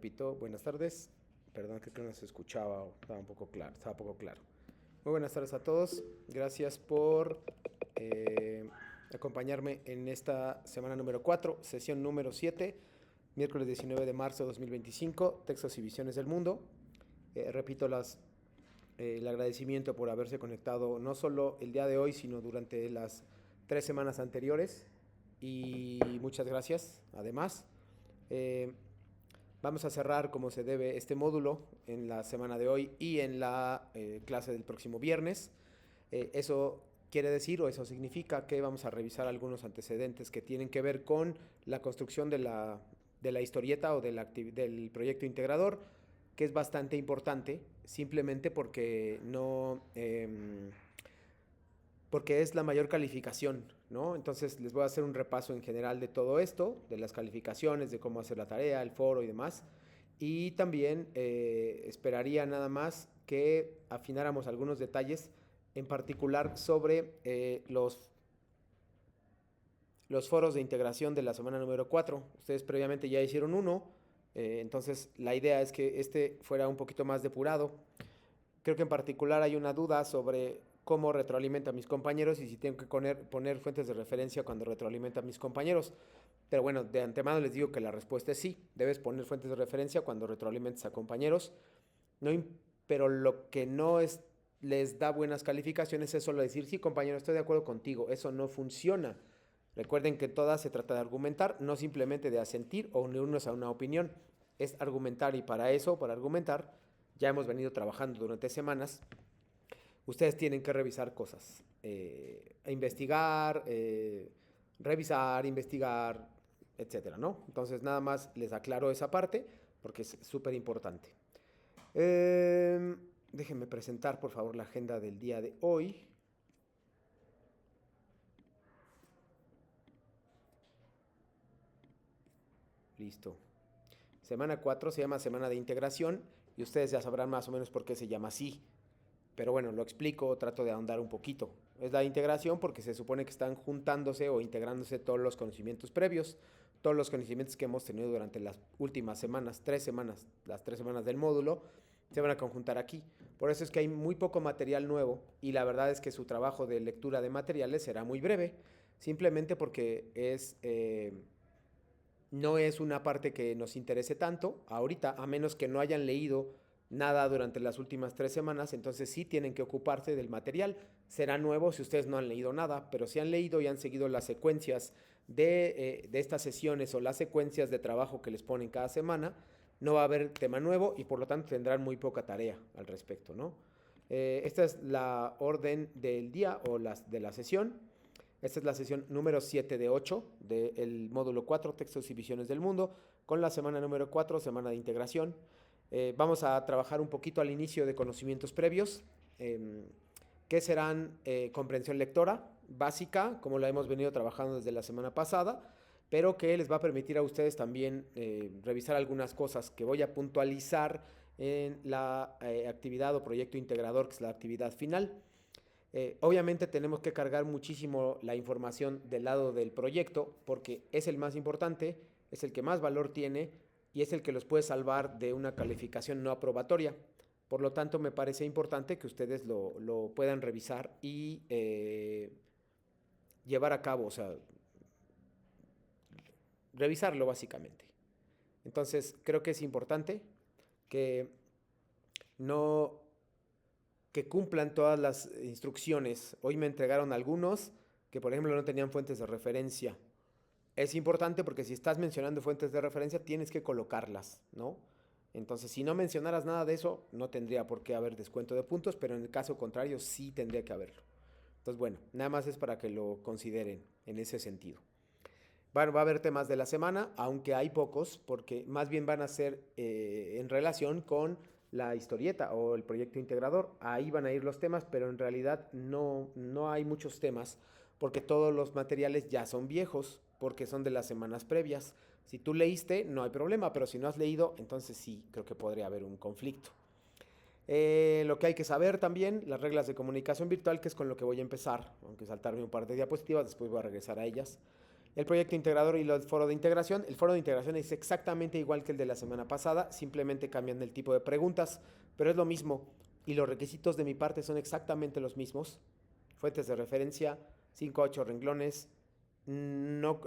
Repito, buenas tardes. Perdón, creo que no se escuchaba o estaba un poco claro, estaba poco claro. Muy buenas tardes a todos. Gracias por acompañarme en esta semana número 4, sesión número 7, miércoles 19 de marzo de 2025, textos y visiones del mundo. Repito el agradecimiento por haberse conectado no solo el día de hoy, sino durante las 3 semanas anteriores. Y muchas gracias, además. Eh, Vamos a cerrar como se debe este módulo en la semana de hoy y en la clase del próximo viernes. Eso quiere decir o eso significa que vamos a revisar algunos antecedentes que tienen que ver con la construcción de la historieta o del proyecto integrador, que es bastante importante, simplemente porque es la mayor calificación, ¿no? Entonces les voy a hacer un repaso en general de todo esto, de las calificaciones, de cómo hacer la tarea, el foro y demás. Y también esperaría nada más que afináramos algunos detalles, en particular sobre los foros de integración de la semana número 4. Ustedes previamente ya hicieron uno, entonces la idea es que este fuera un poquito más depurado. Creo que en particular hay una duda sobre cómo retroalimenta a mis compañeros y si tengo que poner fuentes de referencia cuando retroalimenta a mis compañeros. Pero bueno, de antemano les digo que la respuesta es sí. Debes poner fuentes de referencia cuando retroalimentes a compañeros. No, pero lo que no les da buenas calificaciones es solo decir, sí, compañero, estoy de acuerdo contigo. Eso no funciona. Recuerden que todas se trata de argumentar, no simplemente de asentir o unirnos a una opinión. Es argumentar y para eso, para argumentar, ya hemos venido trabajando durante semanas. Ustedes tienen que revisar cosas, investigar, revisar, investigar, etcétera, ¿no? Entonces nada más les aclaro esa parte porque es súper importante. Déjenme presentar por favor la agenda del día de hoy. Listo. Semana 4 se llama Semana de Integración y ustedes ya sabrán más o menos por qué se llama así. Pero bueno, lo explico, trato de ahondar un poquito. Es la integración porque se supone que están juntándose o integrándose todos los conocimientos previos, todos los conocimientos que hemos tenido durante las últimas semanas, 3 semanas, las 3 semanas del módulo, se van a conjuntar aquí. Por eso es que hay muy poco material nuevo y la verdad es que su trabajo de lectura de materiales será muy breve, simplemente porque no es una parte que nos interese tanto ahorita, a menos que no hayan leído nada durante las últimas 3 semanas, entonces sí tienen que ocuparse del material. Será nuevo si ustedes no han leído nada, pero si han leído y han seguido las secuencias de estas sesiones o las secuencias de trabajo que les ponen cada semana, no va a haber tema nuevo y por lo tanto tendrán muy poca tarea al respecto, ¿no? Esta es la orden del día o de la sesión. Esta es la sesión número 7 de 8 del módulo 4, textos y visiones del mundo, con la semana número 4, semana de integración. Vamos a trabajar un poquito al inicio de conocimientos previos, que serán comprensión lectora básica, como la hemos venido trabajando desde la semana pasada, pero que les va a permitir a ustedes también revisar algunas cosas que voy a puntualizar en la actividad o proyecto integrador, que es la actividad final. Obviamente tenemos que cargar muchísimo la información del lado del proyecto porque es el más importante, es el que más valor tiene y es el que los puede salvar de una calificación no aprobatoria. Por lo tanto, me parece importante que ustedes lo puedan revisar y llevar a cabo, o sea, revisarlo básicamente. Entonces, creo que es importante que no que cumplan todas las instrucciones. Hoy me entregaron algunos que, por ejemplo, no tenían fuentes de referencia. Es importante porque si estás mencionando fuentes de referencia, tienes que colocarlas, ¿no? Entonces, si no mencionaras nada de eso, no tendría por qué haber descuento de puntos, pero en el caso contrario, sí tendría que haberlo. Entonces, bueno, nada más es para que lo consideren en ese sentido. Bueno, va a haber temas de la semana, aunque hay pocos, porque más bien van a ser en relación con la historieta o el proyecto integrador. Ahí van a ir los temas, pero en realidad no hay muchos temas, porque todos los materiales ya son viejos, porque son de las semanas previas. Si tú leíste, no hay problema, pero si no has leído, entonces sí, creo que podría haber un conflicto. Lo que hay que saber también, las reglas de comunicación virtual, que es con lo que voy a empezar, aunque saltarme un par de diapositivas, después voy a regresar a ellas. El proyecto integrador y el foro de integración. El foro de integración es exactamente igual que el de la semana pasada, simplemente cambian el tipo de preguntas, pero es lo mismo y los requisitos de mi parte son exactamente los mismos. Fuentes de referencia, 5 a 8 renglones, no,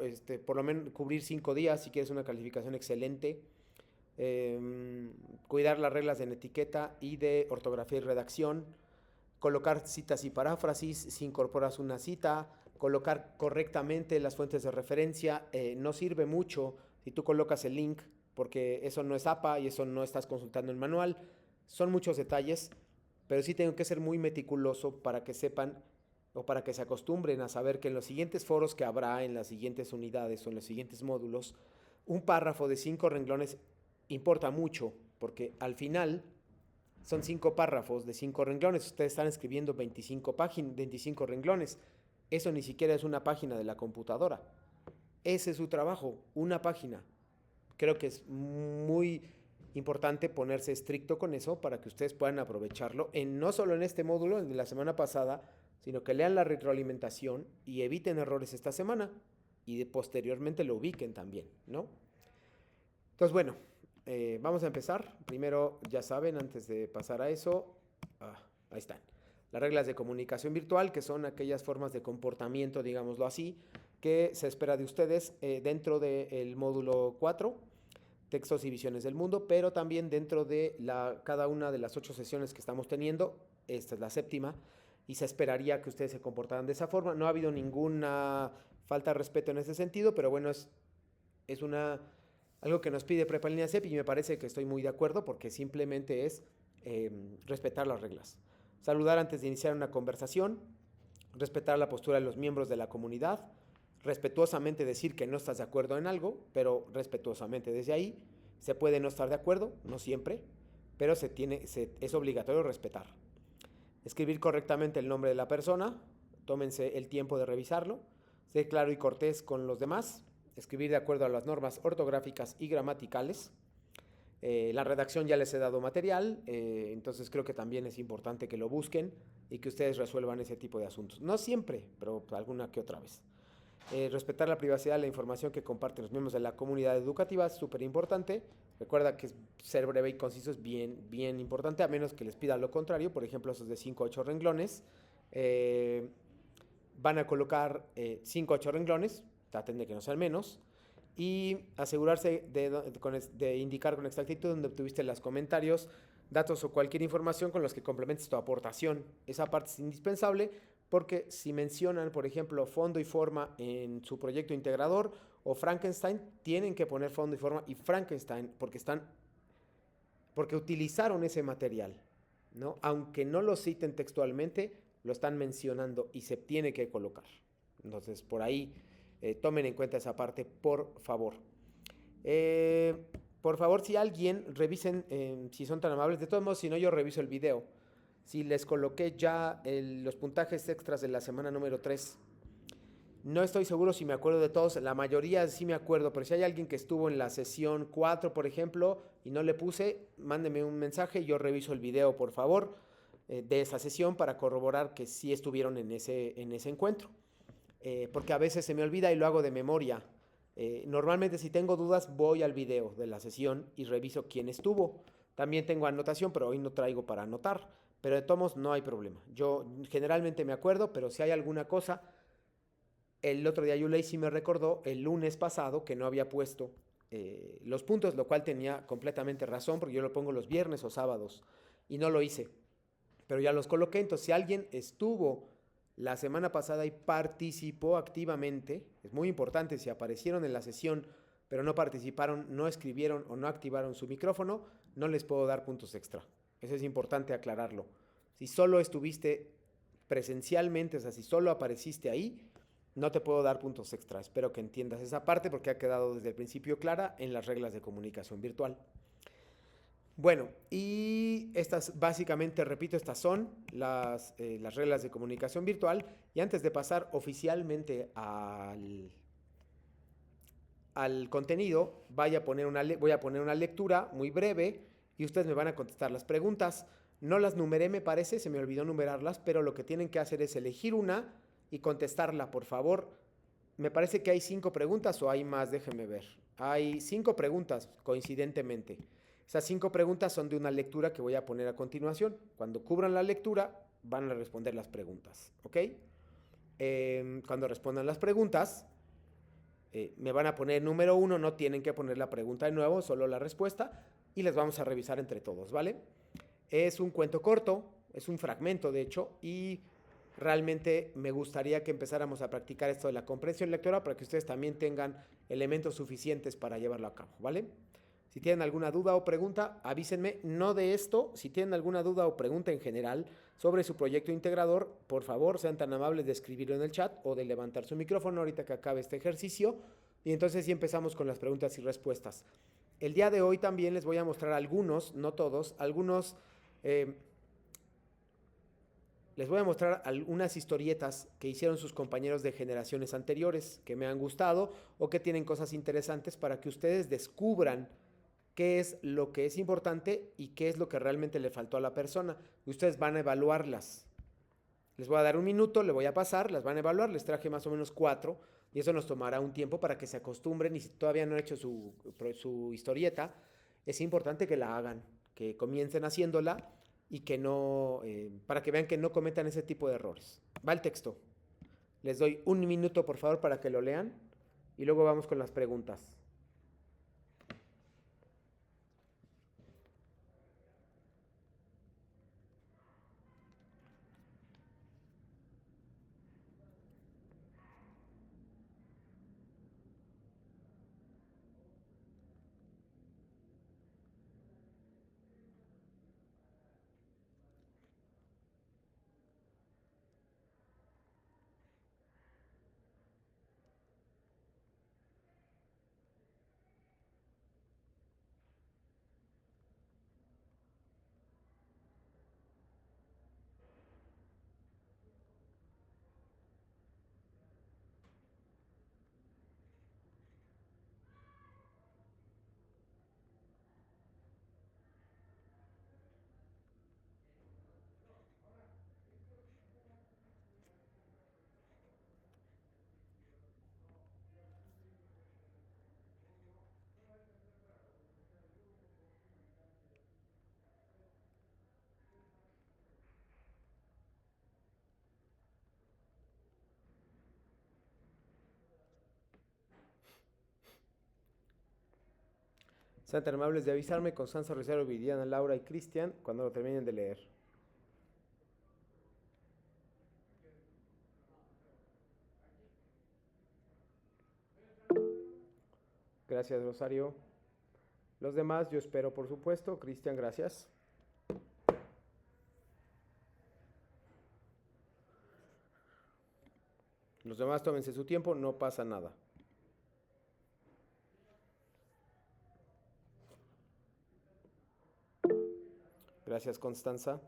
por lo menos cubrir 5 días si quieres una calificación excelente, cuidar las reglas de etiqueta y de ortografía y redacción, colocar citas y paráfrasis si incorporas una cita, colocar correctamente las fuentes de referencia. No sirve mucho si tú colocas el link, porque eso no es APA y eso no estás consultando el manual. Son muchos detalles, pero sí tengo que ser muy meticuloso para que sepan o para que se acostumbren a saber que en los siguientes foros que habrá, en las siguientes unidades o en los siguientes módulos, un párrafo de 5 renglones importa mucho, porque al final son 5 párrafos de 5 renglones. Ustedes están escribiendo 25 páginas, 25 renglones. Eso ni siquiera es una página de la computadora. Ese es su trabajo, una página. Creo que es muy importante ponerse estricto con eso para que ustedes puedan aprovecharlo, no solo en este módulo de la semana pasada, sino que lean la retroalimentación y eviten errores esta semana y posteriormente lo ubiquen también, ¿no? Entonces, bueno, vamos a empezar. Primero, ya saben, antes de pasar a eso, ahí están. Las reglas de comunicación virtual, que son aquellas formas de comportamiento, digámoslo así, que se espera de ustedes dentro del módulo 4, textos y visiones del mundo, pero también dentro de cada una de las 8 sesiones que estamos teniendo. Esta es la 7ª y se esperaría que ustedes se comportaran de esa forma. No ha habido ninguna falta de respeto en ese sentido, pero bueno, es algo que nos pide Prepa en Línea CEP y me parece que estoy muy de acuerdo porque simplemente es respetar las reglas. Saludar antes de iniciar una conversación, respetar la postura de los miembros de la comunidad, respetuosamente decir que no estás de acuerdo en algo, pero respetuosamente desde ahí. Se puede no estar de acuerdo, no siempre, pero es obligatorio respetar. Escribir correctamente el nombre de la persona, tómense el tiempo de revisarlo, ser claro y cortés con los demás, escribir de acuerdo a las normas ortográficas y gramaticales. La redacción ya les he dado material, entonces creo que también es importante que lo busquen y que ustedes resuelvan ese tipo de asuntos. No siempre, pero alguna que otra vez. Respetar la privacidad de la información que comparten los miembros de la comunidad educativa es súper importante. Recuerda que ser breve y conciso es bien, bien importante, a menos que les pida lo contrario. Por ejemplo, esos de 5 a 8 renglones. Van a colocar 5 a 8 renglones, traten de que no sean menos, y asegurarse de indicar con exactitud donde obtuviste los comentarios, datos o cualquier información con los que complementes tu aportación. Esa parte es indispensable porque si mencionan, por ejemplo, fondo y forma en su proyecto integrador o Frankenstein, tienen que poner fondo y forma y Frankenstein porque utilizaron ese material, ¿no? Aunque no lo citen textualmente, lo están mencionando y se tiene que colocar. Entonces, por ahí tomen en cuenta esa parte, por favor. Por favor, si alguien, revisen, si son tan amables. De todos modos, si no, yo reviso el video. Si les coloqué ya los puntajes extras de la semana número 3. No estoy seguro si me acuerdo de todos. La mayoría sí me acuerdo, pero si hay alguien que estuvo en la sesión 4, por ejemplo, y no le puse, mándeme un mensaje y yo reviso el video, por favor, de esa sesión para corroborar que sí estuvieron en ese encuentro. Porque a veces se me olvida y lo hago de memoria. Normalmente si tengo dudas voy al video de la sesión y reviso quién estuvo. También tengo anotación, pero hoy no traigo para anotar. Pero de todos modos no hay problema. Yo generalmente me acuerdo, pero si hay alguna cosa... El otro día Yulei sí me recordó el lunes pasado que no había puesto los puntos, lo cual tenía completamente razón porque yo lo pongo los viernes o sábados y no lo hice. Pero ya los coloqué, entonces si alguien estuvo la semana pasada y participó activamente, es muy importante, si aparecieron en la sesión pero no participaron, no escribieron o no activaron su micrófono, no les puedo dar puntos extra. Eso es importante aclararlo. Si solo estuviste presencialmente, o sea, si solo apareciste ahí, no te puedo dar puntos extra. Espero que entiendas esa parte porque ha quedado desde el principio clara en las reglas de comunicación virtual. Bueno, y estas básicamente, repito, estas son las reglas de comunicación virtual. Y antes de pasar oficialmente al contenido, voy a poner una lectura muy breve y ustedes me van a contestar las preguntas. No las numeré, me parece, se me olvidó numerarlas, pero lo que tienen que hacer es elegir una y contestarla, por favor, Me parece que hay 5 preguntas o hay más, déjenme ver. Hay 5 preguntas, coincidentemente. Esas 5 preguntas son de una lectura que voy a poner a continuación. Cuando cubran la lectura, van a responder las preguntas, ¿ok? Cuando respondan las preguntas, me van a poner número 1, no tienen que poner la pregunta de nuevo, solo la respuesta, y les vamos a revisar entre todos, ¿vale? Es un cuento corto, es un fragmento de hecho, y realmente me gustaría que empezáramos a practicar esto de la comprensión lectora para que ustedes también tengan elementos suficientes para llevarlo a cabo, ¿vale? Si tienen alguna duda o pregunta, avísenme, no de esto, si tienen alguna duda o pregunta en general sobre su proyecto integrador, por favor sean tan amables de escribirlo en el chat o de levantar su micrófono ahorita que acabe este ejercicio y entonces sí empezamos con las preguntas y respuestas. El día de hoy también les voy a mostrar algunos, no todos, algunos... les voy a mostrar algunas historietas que hicieron sus compañeros de generaciones anteriores que me han gustado o que tienen cosas interesantes para que ustedes descubran qué es lo que es importante y qué es lo que realmente le faltó a la persona. Ustedes van a evaluarlas. Les voy a dar un minuto, le voy a pasar, las van a evaluar, les traje más o menos 4 y eso nos tomará un tiempo para que se acostumbren y si todavía no han hecho su historieta, es importante que la hagan, que comiencen haciéndola y que no, para que vean que no cometan ese tipo de errores. Va el texto. Les doy un minuto por favor para que lo lean y luego vamos con las preguntas. Sean tan amables de avisarme, Constanza, Rosario, Viridiana, Laura y Cristian, cuando lo terminen de leer. Gracias, Rosario. Los demás, yo espero, por supuesto. Cristian, gracias. Los demás tómense su tiempo, no pasa nada. Gracias, Constanza.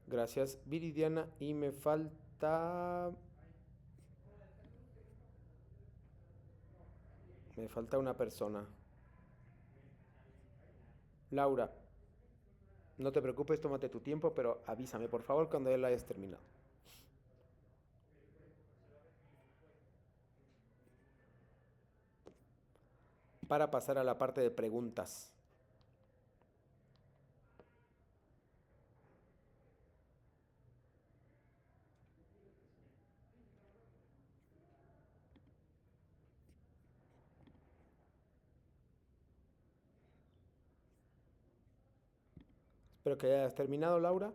Gracias, Viridiana. Y me falta... Me falta una persona. Laura, no te preocupes, tómate tu tiempo, pero avísame, por favor, cuando ya lo hayas terminado. Para pasar a la parte de preguntas. Espero que hayas terminado, Laura,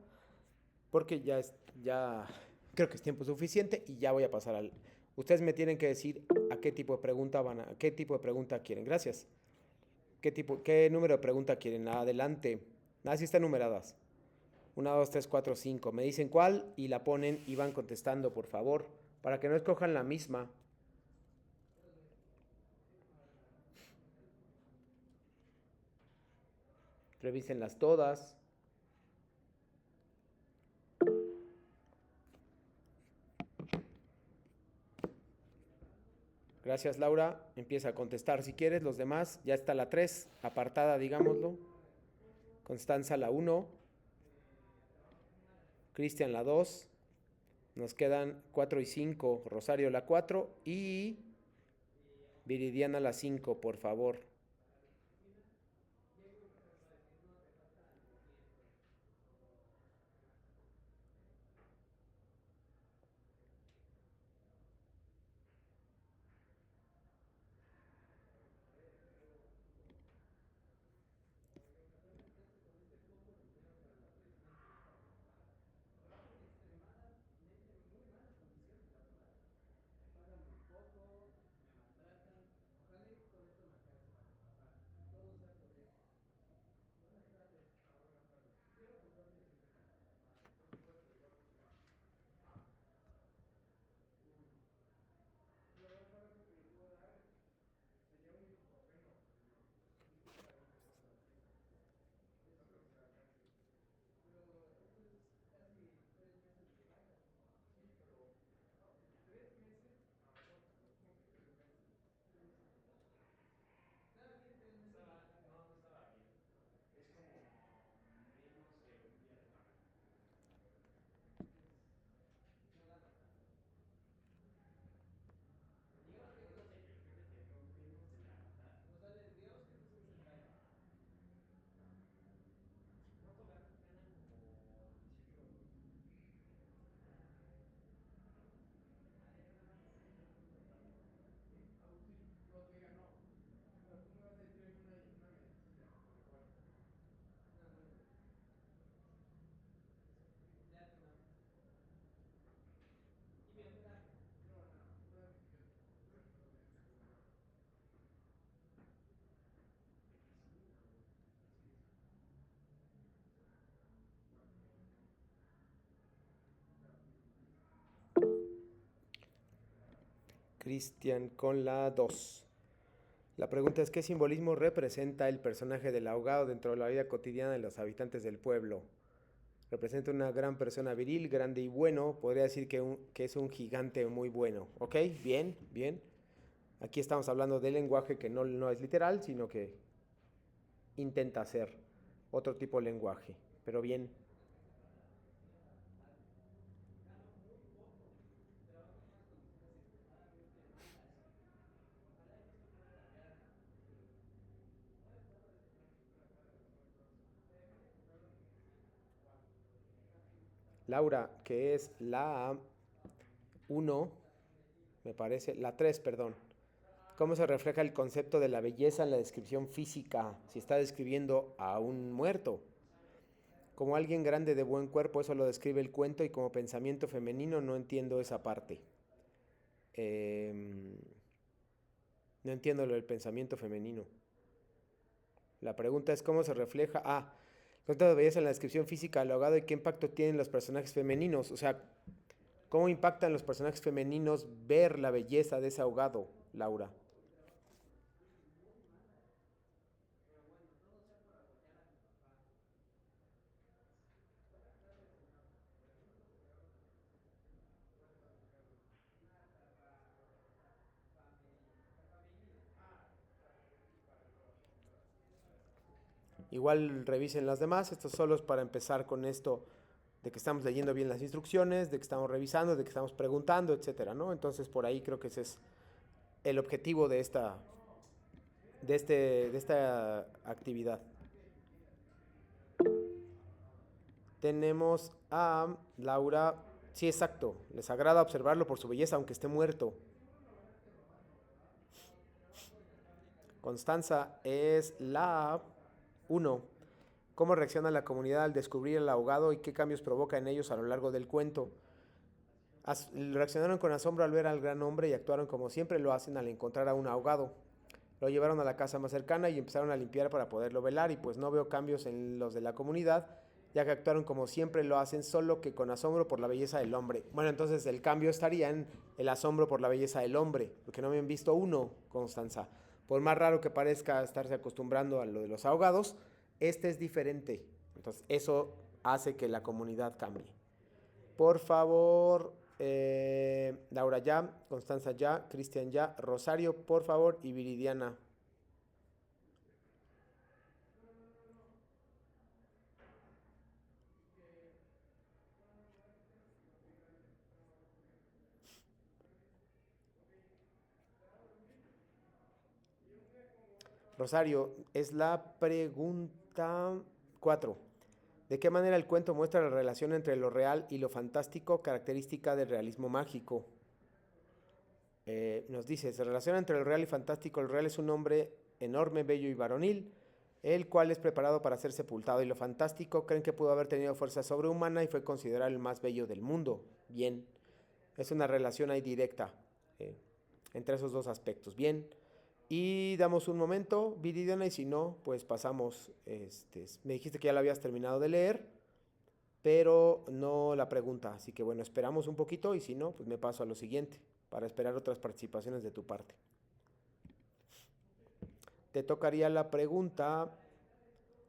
porque ya creo que es tiempo suficiente y ya voy a pasar al... Ustedes me tienen que decir a qué tipo de pregunta a qué tipo de pregunta quieren. Gracias. ¿Qué número de pregunta quieren? Adelante. Así están numeradas. 1, 2, 3, 4, 5. Me dicen cuál y la ponen y van contestando, por favor, para que no escojan la misma. Revísenlas todas. Gracias, Laura. Empieza a contestar si quieres. Los demás, ya está la 3, apartada, digámoslo. Constanza la 1, Cristian la 2, nos quedan 4 y 5, Rosario la 4 y Viridiana la 5, por favor. Cristian con la 2. La pregunta es, ¿qué simbolismo representa el personaje del ahogado dentro de la vida cotidiana de los habitantes del pueblo? Representa una gran persona viril, grande y bueno. Podría decir que es un gigante muy bueno. ¿Ok? Bien, bien. Aquí estamos hablando de lenguaje que no es literal, sino que intenta ser otro tipo de lenguaje. Pero bien. Laura, que es la 1, me parece, la 3, perdón. ¿Cómo se refleja el concepto de la belleza en la descripción física? Si está describiendo a un muerto. Como alguien grande de buen cuerpo, eso lo describe el cuento, y como pensamiento femenino no entiendo esa parte. Eh, no entiendo lo del pensamiento femenino. La pregunta es cómo se refleja. El concepto de belleza en la descripción física del ahogado y qué impacto tienen los personajes femeninos. O sea, ¿cómo impactan los personajes femeninos ver la belleza de ese ahogado, Laura? Igual revisen las demás. Esto solo es para empezar con esto de que estamos leyendo bien las instrucciones, de que estamos revisando, de que estamos preguntando, etcétera, ¿no? Entonces por ahí creo que ese es el objetivo de esta actividad. Tenemos a Laura. Sí, exacto. Les agrada observarlo por su belleza, aunque esté muerto. Constanza es la 1. ¿Cómo reacciona la comunidad al descubrir el ahogado y qué cambios provoca en ellos a lo largo del cuento? Reaccionaron con asombro al ver al gran hombre y actuaron como siempre lo hacen al encontrar a un ahogado. Lo llevaron a la casa más cercana y empezaron a limpiar para poderlo velar, y pues no veo cambios en los de la comunidad, ya que actuaron como siempre lo hacen, solo que con asombro por la belleza del hombre. Bueno, entonces el cambio estaría en el asombro por la belleza del hombre, porque no me han visto uno, Constanza. Por más raro que parezca estarse acostumbrando a lo de los ahogados, este es diferente. Entonces eso hace que la comunidad cambie. Por favor, Laura ya, Constanza ya, Cristian ya, Rosario, por favor, y Viridiana. Rosario, es la pregunta 4. ¿De qué manera el cuento muestra la relación entre lo real y lo fantástico, característica del realismo mágico? Nos dice, se relaciona entre lo real y fantástico. El real es un hombre enorme, bello y varonil, el cual es preparado para ser sepultado. Y lo fantástico, creen que pudo haber tenido fuerza sobrehumana y fue considerado el más bello del mundo. Bien, es una relación ahí directa eh, entre esos dos aspectos. Bien, y damos un momento, Viridiana, y si no, pues pasamos. Me dijiste que ya la habías terminado de leer, pero no la pregunta. Así que bueno, esperamos un poquito y si no, pues me paso a lo siguiente para esperar otras participaciones de tu parte. Te tocaría la pregunta,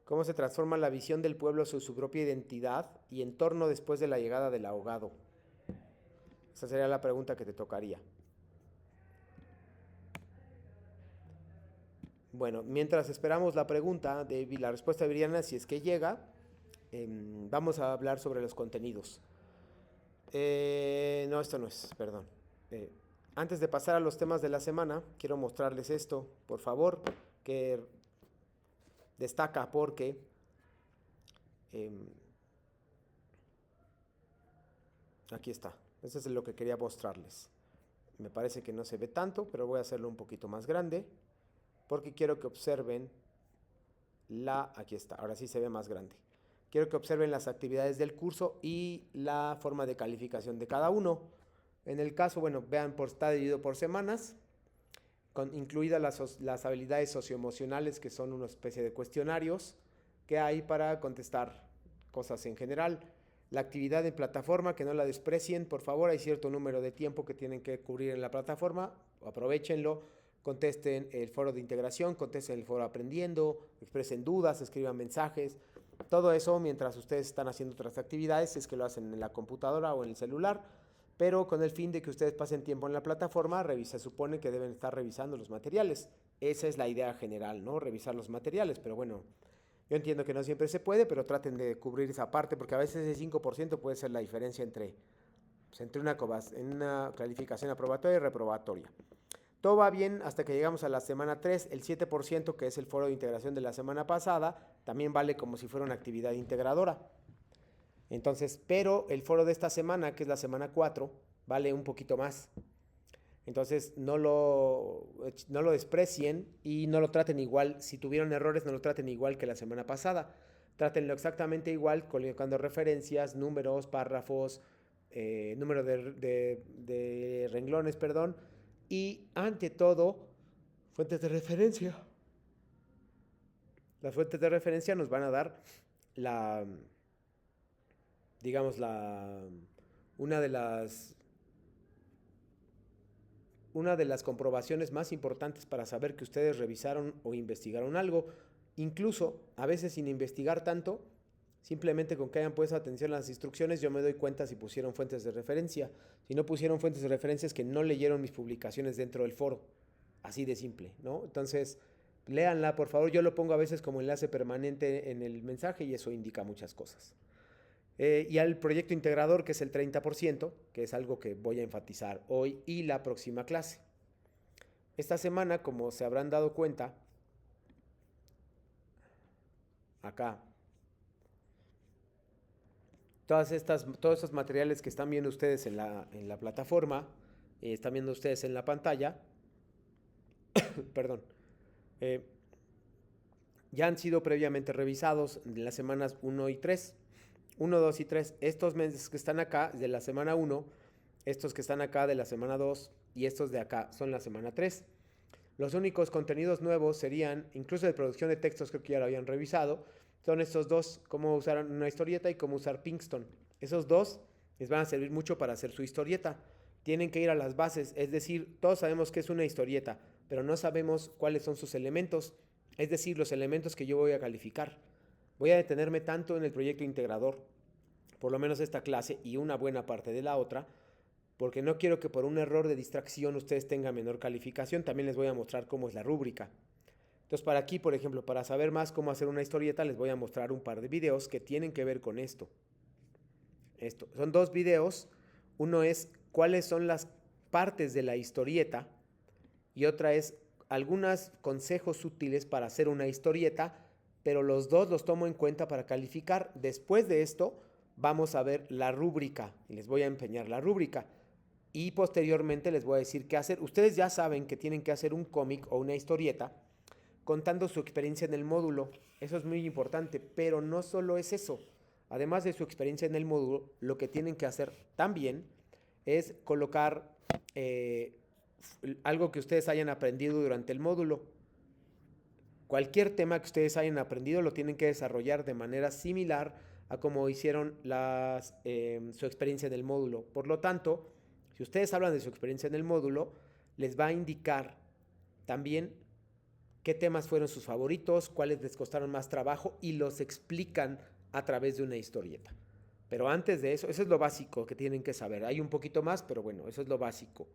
¿cómo se transforma la visión del pueblo sobre su propia identidad y entorno después de la llegada del ahogado? Esa sería la pregunta que te tocaría. Bueno, mientras esperamos la pregunta de la respuesta de Viridiana, si es que llega, vamos a hablar sobre los contenidos. No, esto no es, perdón. Eh, Antes de pasar a los temas de la semana, quiero mostrarles esto, por favor, que destaca porque eh, aquí está. Eso es lo que quería mostrarles. Me parece que no se ve tanto, pero voy a hacerlo un poquito más grande porque quiero que observen aquí está, ahora sí se ve más grande. Quiero que observen las actividades del curso y la forma de calificación de cada uno. En el caso, bueno, vean, está dividido por semanas, incluidas las habilidades socioemocionales, que son una especie de cuestionarios que hay para contestar cosas en general. La actividad en plataforma, que no la desprecien, por favor, hay cierto número de tiempo que tienen que cubrir en la plataforma, aprovechenlo, contesten el foro de integración, contesten el foro aprendiendo, expresen dudas, escriban mensajes, todo eso mientras ustedes están haciendo otras actividades, si es que lo hacen en la computadora o en el celular, pero con el fin de que ustedes pasen tiempo en la plataforma, se supone que deben estar revisando los materiales. Esa es la idea general, ¿no? Revisar los materiales, pero bueno, yo entiendo que no siempre se puede, pero traten de cubrir esa parte, porque a veces ese 5% puede ser la diferencia entre una calificación aprobatoria y reprobatoria. Todo va bien hasta que llegamos a la semana 3, el 7%, que es el foro de integración de la semana pasada, también vale como si fuera una actividad integradora. Entonces, pero el foro de esta semana, que es la semana 4, vale un poquito más. Entonces, no lo desprecien y no lo traten igual. Si tuvieron errores, no lo traten igual que la semana pasada. Trátenlo exactamente igual, colocando referencias, números, párrafos, número de renglones, perdón. Y ante todo, fuentes de referencia. Las fuentes de referencia nos van a dar digamos, una de las una de las comprobaciones más importantes para saber que ustedes revisaron o investigaron algo, incluso a veces sin investigar tanto, simplemente con que hayan puesto atención a las instrucciones, yo me doy cuenta si pusieron fuentes de referencia. Si no pusieron fuentes de referencia es que no leyeron mis publicaciones dentro del foro. Así de simple, ¿no? Entonces, léanla, por favor. Yo lo pongo a veces como enlace permanente en el mensaje y eso indica muchas cosas. Y al proyecto integrador, que es el 30%, que es algo que voy a enfatizar hoy y la próxima clase. Esta semana, como se habrán dado cuenta, acá, todos estos materiales que están viendo ustedes en la plataforma, están viendo ustedes en la pantalla, perdón, eh, ya han sido previamente revisados en las semanas 1 y 3. 1, 2 y 3. Estos meses que están acá de la semana 1, estos que están acá de la semana 2 y estos de acá son la semana 3. Los únicos contenidos nuevos serían, incluso de producción de textos, creo que ya lo habían revisado, son estos dos, cómo usar una historieta y cómo usar Pinkston. Esos dos les van a servir mucho para hacer su historieta. Tienen que ir a las bases, es decir, todos sabemos que es una historieta, pero no sabemos cuáles son sus elementos, es decir, los elementos que yo voy a calificar. Voy a detenerme tanto en el proyecto integrador, por lo menos esta clase y una buena parte de la otra, porque no quiero que por un error de distracción ustedes tengan menor calificación. También les voy a mostrar cómo es la rúbrica. Entonces, para aquí, por ejemplo, para saber más cómo hacer una historieta, les voy a mostrar un par de videos que tienen que ver con esto. Son dos videos. Uno es cuáles son las partes de la historieta y otra es algunos consejos útiles para hacer una historieta, pero los dos los tomo en cuenta para calificar. Después de esto, vamos a ver la rúbrica y les voy a empeñar la rúbrica. Y posteriormente les voy a decir qué hacer. Ustedes ya saben que tienen que hacer un cómic o una historieta contando su experiencia en el módulo. Eso es muy importante, pero no solo es eso. Además de su experiencia en el módulo, lo que tienen que hacer también es colocar algo que ustedes hayan aprendido durante el módulo. Cualquier tema que ustedes hayan aprendido lo tienen que desarrollar de manera similar a como hicieron su experiencia en el módulo. Por lo tanto, si ustedes hablan de su experiencia en el módulo, les va a indicar también qué temas fueron sus favoritos, cuáles les costaron más trabajo y los explican a través de una historieta. Pero antes de eso es lo básico que tienen que saber. Hay un poquito más, pero bueno, eso es lo básico.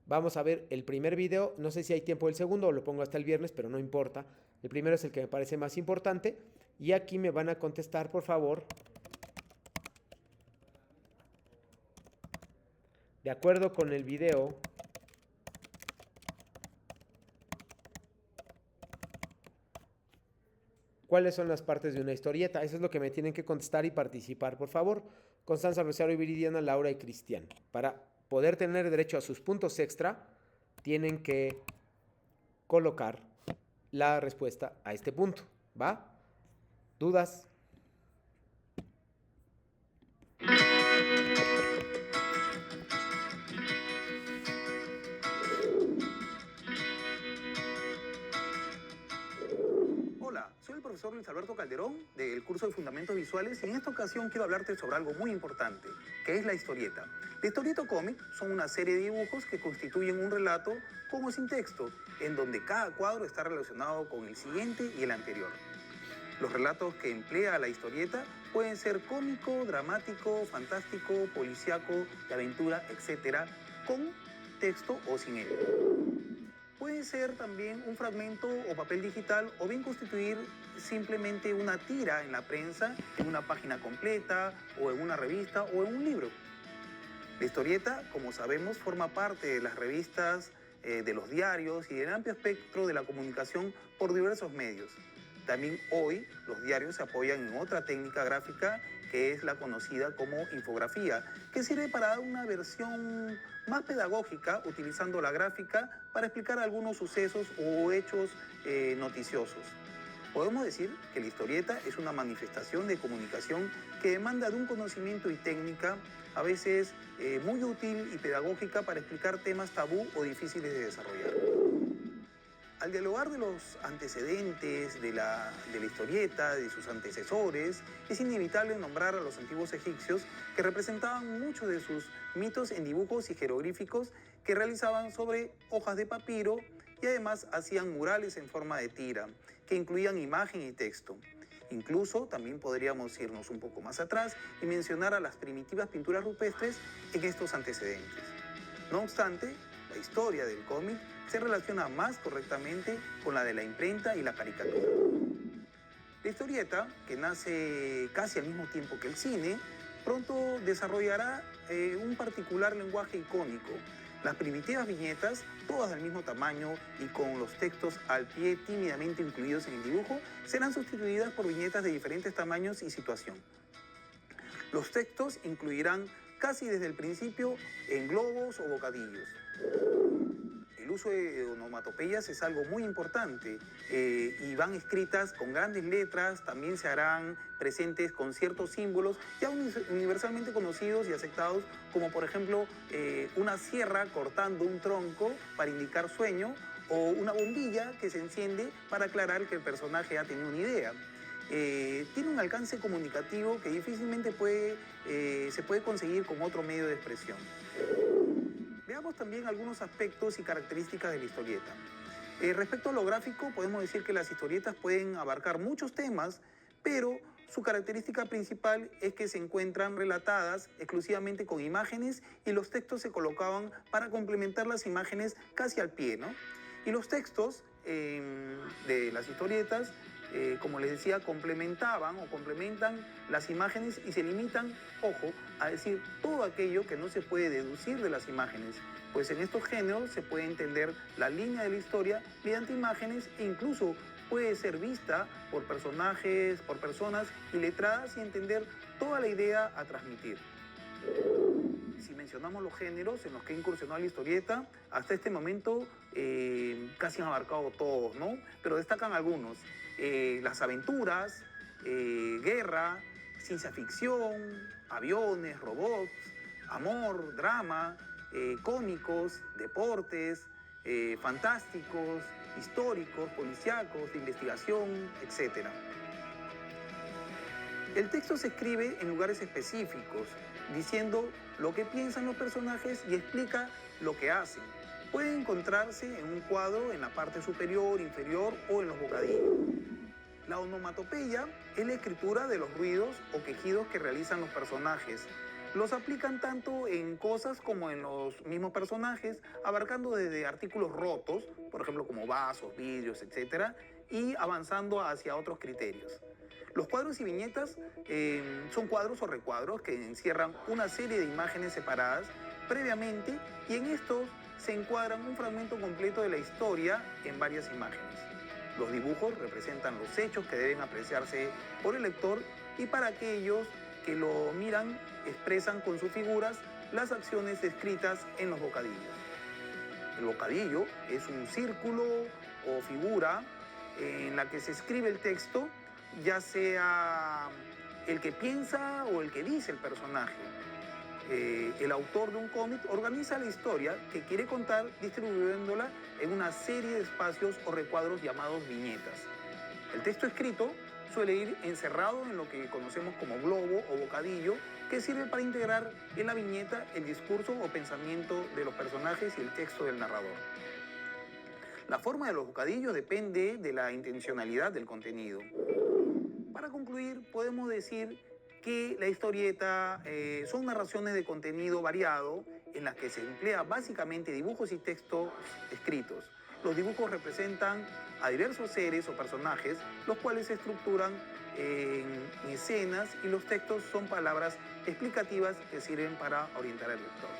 Vamos a ver el primer video. No sé si hay tiempo del segundo o lo pongo hasta el viernes, pero no importa. El primero es el que me parece más importante. Y aquí me van a contestar, por favor, de acuerdo con el video, ¿cuáles son las partes de una historieta? Eso es lo que me tienen que contestar y participar, por favor. Constanza, Rosario, Viridiana, Laura y Cristian. Para poder tener derecho a sus puntos extra, tienen que colocar la respuesta a este punto. ¿Va? ¿Dudas? Hola, soy el profesor Luis Alberto Calderón del curso de Fundamentos Visuales y en esta ocasión quiero hablarte sobre algo muy importante, que es la historieta. La historieta o cómic son una serie de dibujos que constituyen un relato con o sin texto, en donde cada cuadro está relacionado con el siguiente y el anterior. Los relatos que emplea la historieta pueden ser cómico, dramático, fantástico, policíaco, de aventura, etc., con texto o sin él. Puede ser también un fragmento o papel digital o bien constituir simplemente una tira en la prensa, en una página completa o en una revista o en un libro. La historieta, como sabemos, forma parte de las revistas, de los diarios y del amplio espectro de la comunicación por diversos medios. También hoy los diarios se apoyan en otra técnica gráfica que es la conocida como infografía, que sirve para dar una versión más pedagógica utilizando la gráfica para explicar algunos sucesos o hechos noticiosos. Podemos decir que la historieta es una manifestación de comunicación que demanda de un conocimiento y técnica a veces muy útil y pedagógica para explicar temas tabú o difíciles de desarrollar. Al dialogar de los antecedentes de la historieta, de sus antecesores, es inevitable nombrar a los antiguos egipcios que representaban muchos de sus mitos en dibujos y jeroglíficos que realizaban sobre hojas de papiro y además hacían murales en forma de tira, que incluían imagen y texto. Incluso también podríamos irnos un poco más atrás y mencionar a las primitivas pinturas rupestres en estos antecedentes. No obstante, la historia del cómic se relaciona más correctamente con la de la imprenta y la caricatura. La historieta, que nace casi al mismo tiempo que el cine, pronto desarrollará un particular lenguaje icónico. Las primitivas viñetas, todas del mismo tamaño y con los textos al pie tímidamente incluidos en el dibujo, serán sustituidas por viñetas de diferentes tamaños y situación. Los textos incluirán casi desde el principio en globos o bocadillos. El uso de onomatopeyas es algo muy importante y van escritas con grandes letras, también se harán presentes con ciertos símbolos ya universalmente conocidos y aceptados, como por ejemplo una sierra cortando un tronco para indicar sueño o una bombilla que se enciende para aclarar que el personaje ha tenido una idea. Tiene un alcance comunicativo que difícilmente se puede conseguir con otro medio de expresión. Veamos también algunos aspectos y características de la historieta. Respecto a lo gráfico, podemos decir que las historietas pueden abarcar muchos temas, pero su característica principal es que se encuentran relatadas exclusivamente con imágenes y los textos se colocaban para complementar las imágenes casi al pie, ¿no? Y los textos de las historietas como les decía, complementaban o complementan las imágenes y se limitan, ojo, a decir todo aquello que no se puede deducir de las imágenes, pues en estos géneros se puede entender la línea de la historia mediante imágenes e incluso puede ser vista por personajes, por personas iletradas y entender toda la idea a transmitir. Si mencionamos los géneros en los que ha incursionado la historieta, hasta este momento casi han abarcado todos, ¿no? Pero destacan algunos. Las aventuras, guerra, ciencia ficción, aviones, robots, amor, drama, cómicos, deportes, fantásticos, históricos, policíacos, de investigación, etc. El texto se escribe en lugares específicos, diciendo lo que piensan los personajes y explica lo que hacen. Puede encontrarse en un cuadro en la parte superior, inferior o en los bocadillos. La onomatopeya es la escritura de los ruidos o quejidos que realizan los personajes. Los aplican tanto en cosas como en los mismos personajes, abarcando desde artículos rotos, por ejemplo como vasos, vidrios, etc., y avanzando hacia otros criterios. Los cuadros y viñetas son cuadros o recuadros que encierran una serie de imágenes separadas previamente y en estos se encuadran un fragmento completo de la historia en varias imágenes. Los dibujos representan los hechos que deben apreciarse por el lector y para aquellos que lo miran expresan con sus figuras las acciones descritas en los bocadillos. El bocadillo es un círculo o figura en la que se escribe el texto, ya sea el que piensa o el que dice el personaje. El autor de un cómic organiza la historia que quiere contar distribuyéndola en una serie de espacios o recuadros llamados viñetas. El texto escrito suele ir encerrado en lo que conocemos como globo o bocadillo, que sirve para integrar en la viñeta el discurso o pensamiento de los personajes y el texto del narrador. La forma de los bocadillos depende de la intencionalidad del contenido. Para concluir, podemos decir que la historieta son narraciones de contenido variado en las que se emplea básicamente dibujos y textos escritos. Los dibujos representan a diversos seres o personajes, los cuales se estructuran en escenas y los textos son palabras explicativas que sirven para orientar al lector.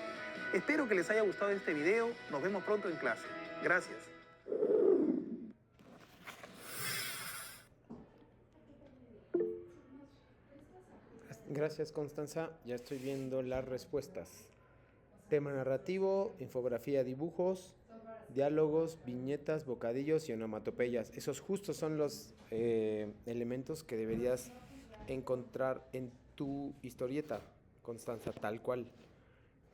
Espero que les haya gustado este video. Nos vemos pronto en clase. Gracias. Gracias, Constanza. Ya estoy viendo las respuestas. Tema narrativo, infografía, dibujos, diálogos, viñetas, bocadillos y onomatopeyas. Esos justos son los elementos que deberías encontrar en tu historieta, Constanza, tal cual.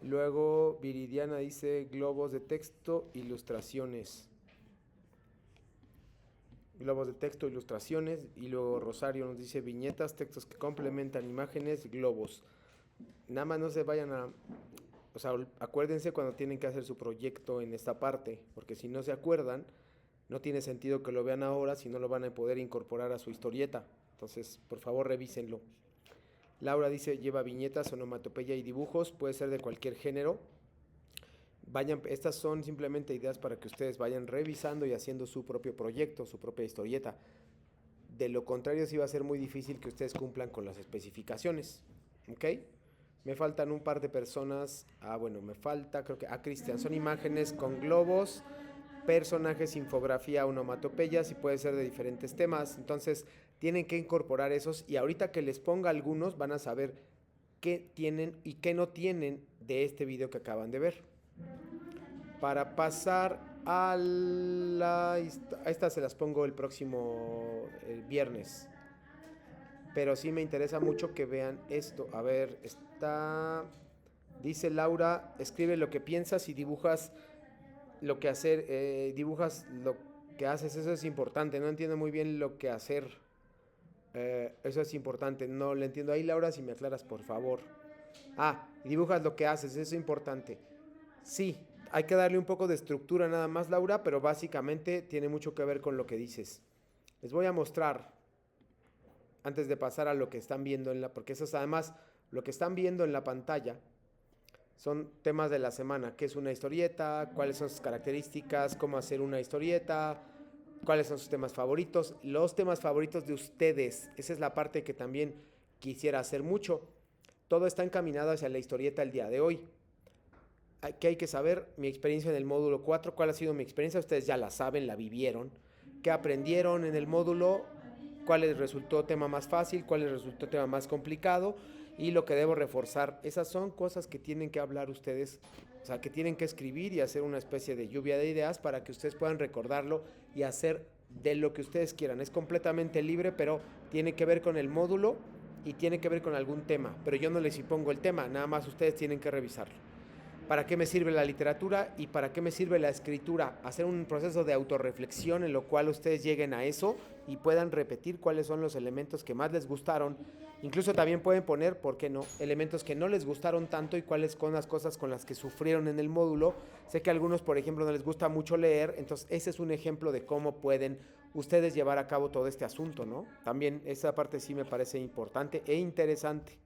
Luego Viridiana dice globos de texto, ilustraciones. Globos de texto, ilustraciones. Y luego Rosario nos dice viñetas, textos que complementan imágenes, globos. Nada más no se vayan a... O sea, acuérdense cuando tienen que hacer su proyecto en esta parte, porque si no se acuerdan, no tiene sentido que lo vean ahora si no lo van a poder incorporar a su historieta. Entonces, por favor, revísenlo. Laura dice, lleva viñetas, onomatopeya y dibujos, puede ser de cualquier género. Estas son simplemente ideas para que ustedes vayan revisando y haciendo su propio proyecto, su propia historieta. De lo contrario, sí va a ser muy difícil que ustedes cumplan con las especificaciones. ¿Ok? Me faltan un par de personas. Bueno, me falta, creo que Cristian. Son imágenes con globos, personajes, infografía, onomatopeyas y puede ser de diferentes temas. Entonces, tienen que incorporar esos y ahorita que les ponga algunos van a saber qué tienen y qué no tienen de este video que acaban de ver. Para pasar a estas se las pongo el próximo viernes. Pero sí me interesa mucho que vean esto. A ver, dice Laura, escribe lo que piensas y dibujas lo que hacer. Dibujas lo que haces, eso es importante. No entiendo muy bien lo que hacer. Eso es importante. No lo entiendo ahí, Laura, si me aclaras, por favor. Dibujas lo que haces, eso es importante. Sí, hay que darle un poco de estructura nada más, Laura, pero básicamente tiene mucho que ver con lo que dices. Les voy a mostrar, antes de pasar a lo que están viendo porque eso es además, lo que están viendo en la pantalla son temas de la semana, qué es una historieta, cuáles son sus características, cómo hacer una historieta, cuáles son sus temas favoritos, los temas favoritos de ustedes. Esa es la parte que también quisiera hacer mucho. Todo está encaminado hacia la historieta el día de hoy. ¿Qué hay que saber? Mi experiencia en el módulo 4. ¿Cuál ha sido mi experiencia? Ustedes ya la saben, la vivieron. ¿Qué aprendieron en el módulo? ¿Cuál les resultó tema más fácil? ¿Cuál les resultó tema más complicado? Y lo que debo reforzar. Esas son cosas que tienen que hablar ustedes, o sea, que tienen que escribir y hacer una especie de lluvia de ideas para que ustedes puedan recordarlo y hacer de lo que ustedes quieran. Es completamente libre, pero tiene que ver con el módulo y tiene que ver con algún tema. Pero yo no les impongo el tema, nada más ustedes tienen que revisarlo. ¿Para qué me sirve la literatura y para qué me sirve la escritura? Hacer un proceso de autorreflexión en lo cual ustedes lleguen a eso y puedan repetir cuáles son los elementos que más les gustaron. Incluso también pueden poner, ¿por qué no?, elementos que no les gustaron tanto y cuáles son las cosas con las que sufrieron en el módulo. Sé que a algunos, por ejemplo, no les gusta mucho leer, entonces ese es un ejemplo de cómo pueden ustedes llevar a cabo todo este asunto, ¿no? También esa parte sí me parece importante e interesante.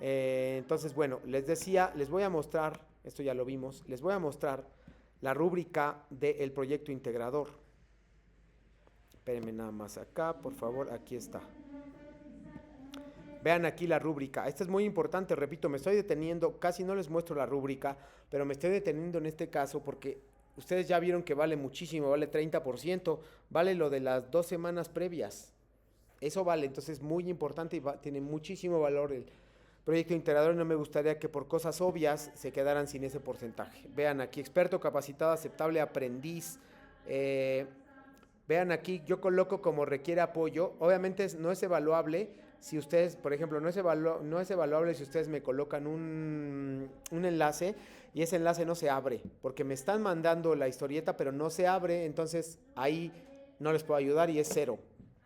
Entonces, bueno, les decía, les voy a mostrar, esto ya lo vimos, les voy a mostrar la rúbrica del proyecto integrador. Espérenme nada más acá, por favor, aquí está. Vean aquí la rúbrica. Esta es muy importante, repito, me estoy deteniendo, casi no les muestro la rúbrica, pero me estoy deteniendo en este caso porque ustedes ya vieron que vale muchísimo, vale 30%, vale lo de las 2 semanas previas. Eso vale, entonces es muy importante y tiene muchísimo valor el proyecto integrador. No me gustaría que por cosas obvias se quedaran sin ese porcentaje. Vean aquí, experto, capacitado, aceptable, aprendiz. Vean aquí, yo coloco como requiere apoyo. Obviamente no es evaluable si ustedes, por ejemplo, no es evaluable si ustedes me colocan un enlace y ese enlace no se abre, porque me están mandando la historieta, pero no se abre, entonces ahí no les puedo ayudar y es 0.